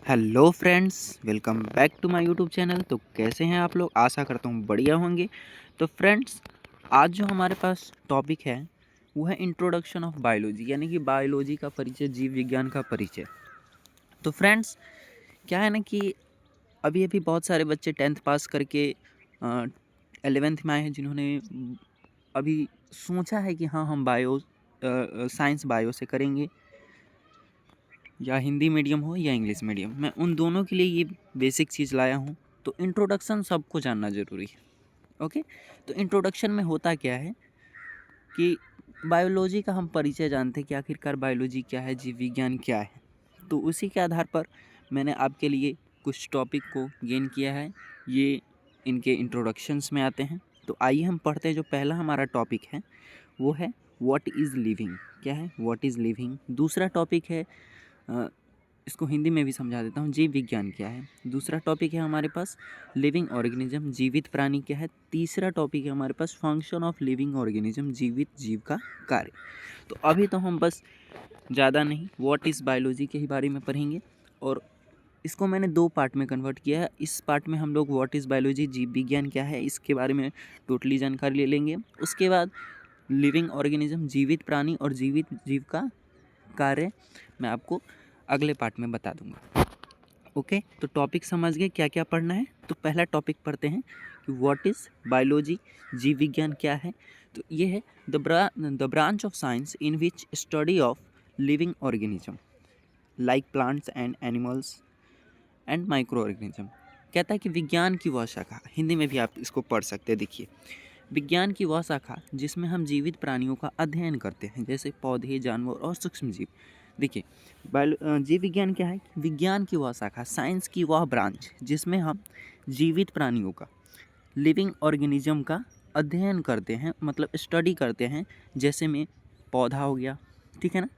Hello friends, welcome back to my YouTube channel. तो कैसे हैं आप लोग? आशा करता हूँ बढ़िया होंगे। तो फ्रेंड्स, आज जो हमारे पास टॉपिक है वो है इंट्रोडक्शन ऑफ बायोलॉजी, यानी कि बायोलॉजी का परिचय, जीव विज्ञान का परिचय। तो फ्रेंड्स, क्या है ना कि अभी अभी बहुत सारे बच्चे 10th पास करके 11th में आए हैं, जिन्होंने अभी सोचा है कि हाँ हम साइंस बायो से करेंगे, या हिंदी मीडियम हो या इंग्लिश मीडियम। मैं उन दोनों के लिए ये बेसिक चीज़ लाया हूँ। तो इंट्रोडक्शन सबको जानना ज़रूरी है। ओके, तो इंट्रोडक्शन में होता क्या है कि बायोलॉजी का हम परिचय जानते हैं कि आखिरकार बायोलॉजी क्या है, जीव विज्ञान क्या है। तो उसी के आधार पर मैंने आपके लिए कुछ टॉपिक को गेन किया है। ये इनके इंट्रोडक्शंस में आते हैं। तो आइए हम पढ़ते हैं। जो पहला हमारा टॉपिक है वो है व्हाट इज़ लिविंग। क्या है व्हाट इज़ लिविंग। दूसरा टॉपिक है, इसको हिंदी में भी समझा देता हूँ, जीव विज्ञान क्या है। दूसरा टॉपिक है हमारे पास लिविंग ऑर्गेनिज्म, जीवित प्राणी क्या है। तीसरा टॉपिक है हमारे पास फंक्शन ऑफ लिविंग ऑर्गेनिज्म, जीवित जीव का कार्य। तो अभी तो हम बस ज़्यादा नहीं व्हाट इज़ बायोलॉजी के ही बारे में पढ़ेंगे, और इसको मैंने 2 पार्ट में कन्वर्ट किया है। इस पार्ट में हम लोग व्हाट इज़ बायोलॉजी, जीव विज्ञान क्या है, इसके बारे में टोटली जानकारी ले लेंगे। उसके बाद लिविंग ऑर्गेनिज्म, जीवित प्राणी और जीवित जीव का कार्य मैं आपको अगले पार्ट में बता दूंगा। ओके, तो टॉपिक समझ गए क्या क्या पढ़ना है। तो पहला टॉपिक पढ़ते हैं कि व्हाट इज़ बायोलॉजी, जीव विज्ञान क्या है। तो ये है the branch of science in which study of living organism like plants and animals and micro organism. कहता है कि विज्ञान की वह शाखा, हिंदी में भी आप इसको पढ़ सकते हैं। देखिए, विज्ञान की वह शाखा जिसमें हम जीवित प्राणियों का अध्ययन करते हैं, जैसे पौधे, जानवर और सूक्ष्म जीव। देखिए, जीव विज्ञान क्या है? विज्ञान की वह शाखा, साइंस की वह ब्रांच जिसमें हम जीवित प्राणियों का, लिविंग ऑर्गेनिज्म का अध्ययन करते हैं, मतलब स्टडी करते हैं। जैसे में पौधा हो गया, ठीक है ना।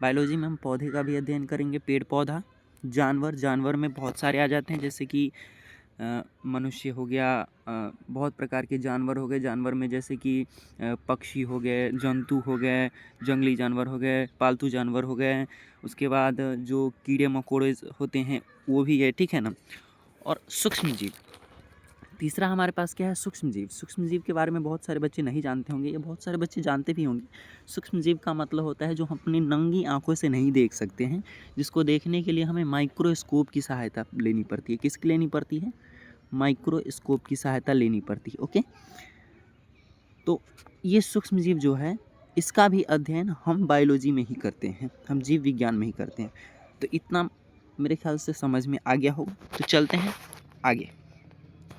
बायोलॉजी में हम पौधे का भी अध्ययन करेंगे, पेड़ पौधा। जानवर में बहुत सारे आ जाते हैं, जैसे कि मनुष्य हो गया, बहुत प्रकार के जानवर हो गए। जानवर में जैसे कि पक्षी हो गए, जंतु हो गए, जंगली जानवर हो गए, पालतू जानवर हो गए। उसके बाद जो कीड़े मकोड़े होते हैं वो भी है, ठीक है ना। और सूक्ष्म जीव, तीसरा हमारे पास क्या है? सूक्ष्म जीव। सूक्ष्म जीव के बारे में बहुत सारे बच्चे नहीं जानते होंगे, या बहुत सारे बच्चे जानते भी होंगे। सूक्ष्म जीव का मतलब होता है जो हम अपनी नंगी आंखों से नहीं देख सकते हैं, जिसको देखने के लिए हमें माइक्रोस्कोप की सहायता लेनी पड़ती है। किसकी लेनी पड़ती है? माइक्रोस्कोप की सहायता लेनी पड़ती है। ओके, तो ये सूक्ष्म जीव जो है, इसका भी अध्ययन हम बायोलॉजी में ही करते हैं, हम जीव विज्ञान में ही करते हैं। तो इतना मेरे ख्याल से समझ में आ गया होगा। तो चलते हैं आगे।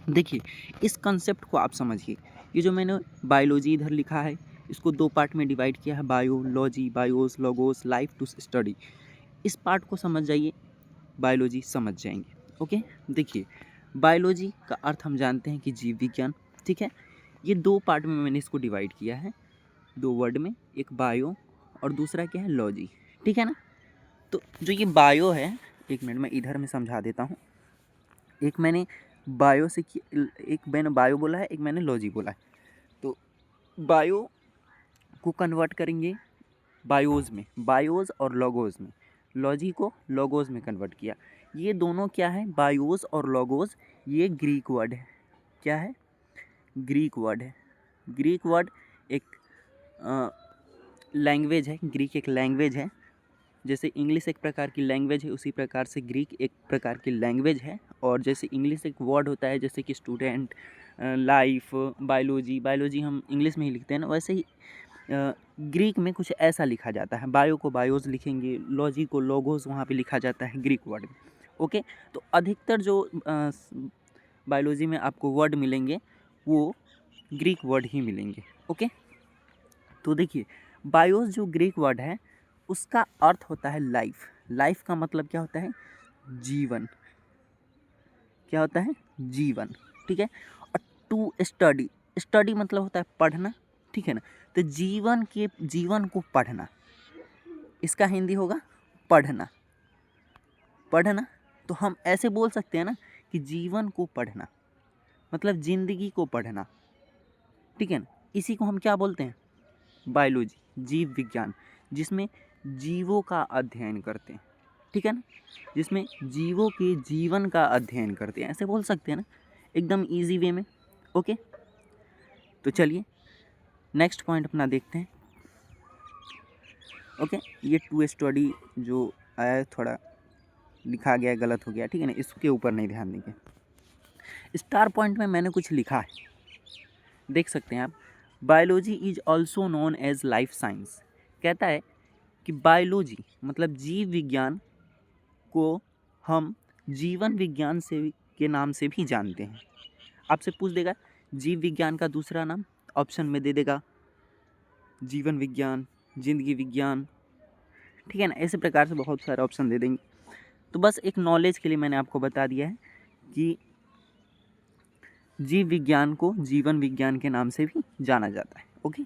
देखिए, इस कंसेप्ट को आप समझिए। ये जो मैंने बायोलॉजी इधर लिखा है, इसको 2 पार्ट में डिवाइड किया है, biology, bios, logos, life to study. इस पार्ट को समझ जाइए, बायोलॉजी समझ जाएंगे। ओके, देखिए, बायोलॉजी का अर्थ हम जानते हैं कि जीव विज्ञान, ठीक है। ये 2 पार्ट में मैंने इसको डिवाइड किया है, 2 वर्ड में, एक बायो और दूसरा क्या है? लॉजी, ठीक है ना। तो जो ये बायो है, एक मिनट में इधर में समझा देता हूँ। एक मैंने एक मैंने बायो बोला है, एक मैंने लॉजी बोला है। तो बायो को कन्वर्ट करेंगे बायोज में, बायोज और लोगोज में। लॉजी को लोगोज में कन्वर्ट किया। ये दोनों क्या है? बायोज और लोगोज। ये ग्रीक वर्ड है। क्या है? ग्रीक वर्ड है। ग्रीक वर्ड एक लैंग्वेज है। ग्रीक एक लैंग्वेज है। जैसे इंग्लिश एक प्रकार की लैंग्वेज है, उसी प्रकार से ग्रीक एक प्रकार की लैंग्वेज है। और जैसे इंग्लिश एक वर्ड होता है, जैसे कि स्टूडेंट, लाइफ, बायोलॉजी, बायोलॉजी हम इंग्लिश में ही लिखते हैं ना, वैसे ही ग्रीक में कुछ ऐसा लिखा जाता है। बायो को बायोज लिखेंगे, लॉजी को लोगोस वहाँ पे लिखा जाता है ग्रीक वर्ड में। ओके, तो अधिकतर जो बायोलॉजी में आपको वर्ड मिलेंगे वो ग्रीक वर्ड ही मिलेंगे। ओके, तो देखिए, बायोस जो ग्रीक वर्ड है उसका अर्थ होता है लाइफ। लाइफ का मतलब क्या होता है? जीवन। क्या होता है? जीवन, ठीक है। और टू स्टडी, स्टडी मतलब होता है पढ़ना, ठीक है ना। तो जीवन को पढ़ना, इसका हिंदी होगा पढ़ना। पढ़ना, तो हम ऐसे बोल सकते हैं ना कि जीवन को पढ़ना मतलब जिंदगी को पढ़ना, ठीक है ना। इसी को हम क्या बोलते हैं? बायोलॉजी, जीव विज्ञान, जिसमें जीवों का अध्ययन करते हैं। ठीक है ना, जिसमें जीवों के जीवन का अध्ययन करते हैं, ऐसे बोल सकते हैं ना, एकदम इजी वे में। ओके, तो चलिए नेक्स्ट पॉइंट अपना देखते हैं। ओके, ये टू स्टडी जो आया है थोड़ा लिखा गया है, गलत हो गया, ठीक है ना, इसके ऊपर नहीं ध्यान देंगे। स्टार पॉइंट में मैंने कुछ लिखा है, देख सकते हैं आप। Biology is also known as life science. कहता है कि बायोलॉजी मतलब जीव विज्ञान को हम जीवन विज्ञान से के नाम से भी जानते हैं। आपसे पूछ देगा जीव विज्ञान का दूसरा नाम, ऑप्शन में दे देगा जीवन विज्ञान, जिंदगी विज्ञान, ठीक है ना, ऐसे प्रकार से बहुत सारे ऑप्शन दे देंगे। तो बस एक नॉलेज के लिए मैंने आपको बता दिया है कि जीव विज्ञान को जीवन विज्ञान के नाम से भी जाना जाता है। ओके,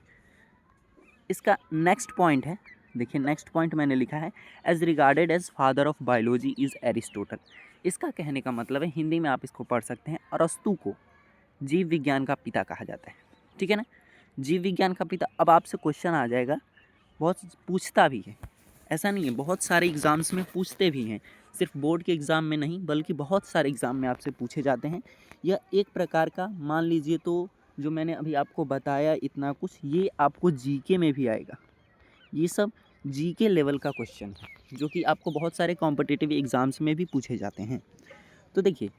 इसका नेक्स्ट पॉइंट है, देखिए नेक्स्ट पॉइंट मैंने लिखा है as regarded as father of biology is Aristotle. इसका कहने का मतलब है, हिंदी में आप इसको पढ़ सकते हैं, अरस्तु को जीव विज्ञान का पिता कहा जाता है, ठीक है ना, जीव विज्ञान का पिता। अब आपसे क्वेश्चन आ जाएगा, बहुत पूछता भी है, ऐसा नहीं है, बहुत सारे एग्ज़ाम्स में पूछते भी हैं, सिर्फ बोर्ड के एग्ज़ाम में नहीं बल्कि बहुत सारे एग्ज़ाम में आपसे पूछे जाते हैं। यह एक प्रकार का मान लीजिए, तो जो मैंने अभी आपको बताया इतना कुछ, ये आपको जीके में भी आएगा। ये सब जीके लेवल का क्वेश्चन है जो कि आपको बहुत सारे कॉम्पिटिटिव एग्ज़ाम्स में भी पूछे जाते हैं। तो देखिए,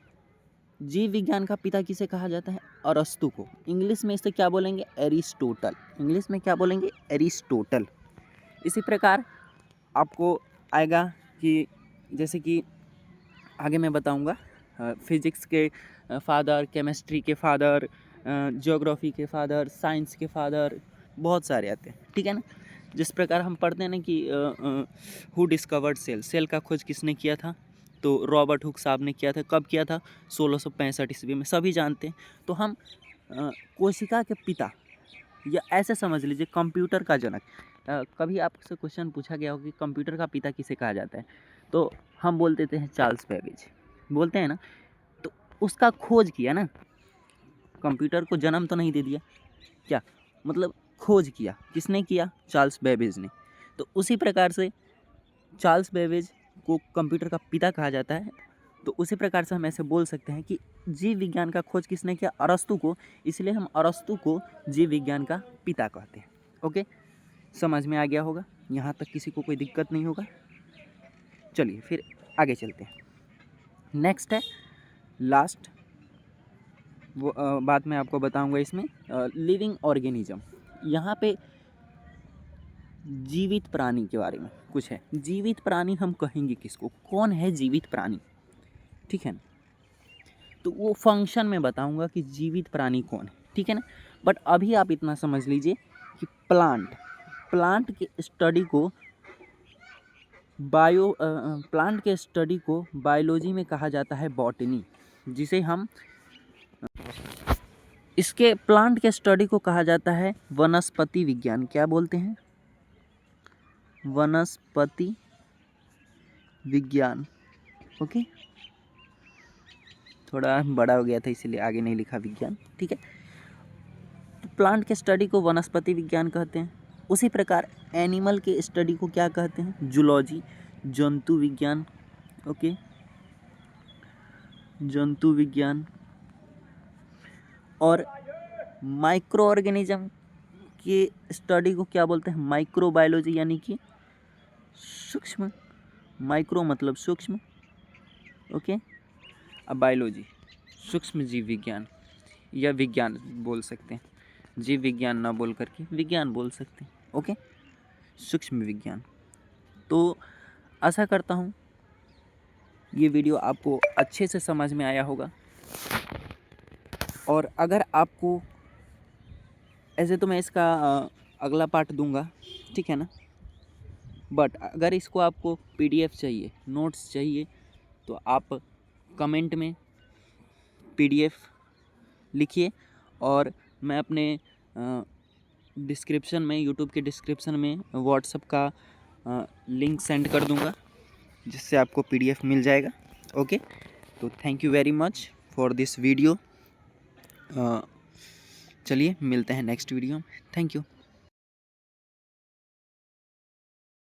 जीव विज्ञान का पिता किसे कहा जाता है? अरस्तु को। इंग्लिश में इसे क्या बोलेंगे? एरिस्टोटल। इंग्लिश में क्या बोलेंगे? एरिस्टोटल। इसी प्रकार आपको आएगा कि जैसे कि आगे मैं बताऊंगा, फिज़िक्स के फादर, केमिस्ट्री के फादर, ज्योग्राफी के फादर, साइंस के फादर, बहुत सारे आते हैं, ठीक है ना। जिस प्रकार हम पढ़ते हैं ना कि हु डिस्कवर्ड सेल, सेल का खोज किसने किया था? तो रॉबर्ट हुक साहब ने किया था। कब किया था? 1665 ईस्वी में, सभी जानते हैं। तो हम कोशिका के पिता, या ऐसे समझ लीजिए कंप्यूटर का जनक। कभी आपसे क्वेश्चन पूछा गया हो कि कंप्यूटर का पिता किसे कहा जाता है, तो हम बोल देते हैं चार्ल्स बेबेज, बोलते हैं ना। तो उसका खोज किया ना, कंप्यूटर को जन्म तो नहीं दे दिया, क्या मतलब खोज किया, किसने किया? चार्ल्स बेबेज ने। तो उसी प्रकार से चार्ल्स बेबेज को कंप्यूटर का पिता कहा जाता है। तो उसी प्रकार से हम ऐसे बोल सकते हैं कि जीव विज्ञान का खोज किसने किया? अरस्तु को। इसलिए हम अरस्तु को जीव विज्ञान का पिता कहते हैं। ओके, समझ में आ गया होगा, यहाँ तक किसी को कोई दिक्कत नहीं होगा। चलिए फिर आगे चलते हैं। नेक्स्ट है लास्ट वो बात मैं आपको बताऊंगा इसमें, लिविंग ऑर्गेनिज्म। यहाँ पे जीवित प्राणी के बारे में कुछ है। जीवित प्राणी हम कहेंगे किसको? कौन है जीवित प्राणी, ठीक है ना। तो वो फंक्शन में बताऊंगा कि जीवित प्राणी कौन है, ठीक है ना। बट अभी आप इतना समझ लीजिए कि प्लांट के स्टडी को प्लांट के स्टडी को बायोलॉजी में कहा जाता है बॉटनी, जिसे हम इसके प्लांट के स्टडी को कहा जाता है वनस्पति विज्ञान। क्या बोलते हैं? वनस्पति विज्ञान। ओके, थोड़ा बड़ा हो गया था इसीलिए आगे नहीं लिखा विज्ञान, ठीक है। तो प्लांट के स्टडी को वनस्पति विज्ञान कहते हैं। उसी प्रकार एनिमल के स्टडी को क्या कहते हैं? जूलॉजी, जंतु विज्ञान। ओके, जंतु विज्ञान। और माइक्रो ऑर्गेनिज्म के स्टडी को क्या बोलते हैं? माइक्रोबायोलॉजी, यानी कि सूक्ष्म। माइक्रो मतलब सूक्ष्म, ओके। अब बायोलॉजी सूक्ष्म जीव विज्ञान, या विज्ञान बोल सकते हैं, जीव विज्ञान ना बोल करके विज्ञान बोल सकते हैं, ओके, सूक्ष्म विज्ञान। तो आशा करता हूँ ये वीडियो आपको अच्छे से समझ में आया होगा। और अगर आपको ऐसे, तो मैं इसका अगला पार्ट दूंगा, ठीक है ना। बट अगर इसको आपको PDF चाहिए, नोट्स चाहिए, तो आप कमेंट में PDF लिखिए, और मैं अपने डिस्क्रिप्शन में, यूट्यूब के डिस्क्रिप्शन में व्हाट्सएप का लिंक सेंड कर दूंगा, जिससे आपको PDF मिल जाएगा। ओके, तो thank you very much for this video. चलिए मिलते हैं नेक्स्ट वीडियो में। Thank you.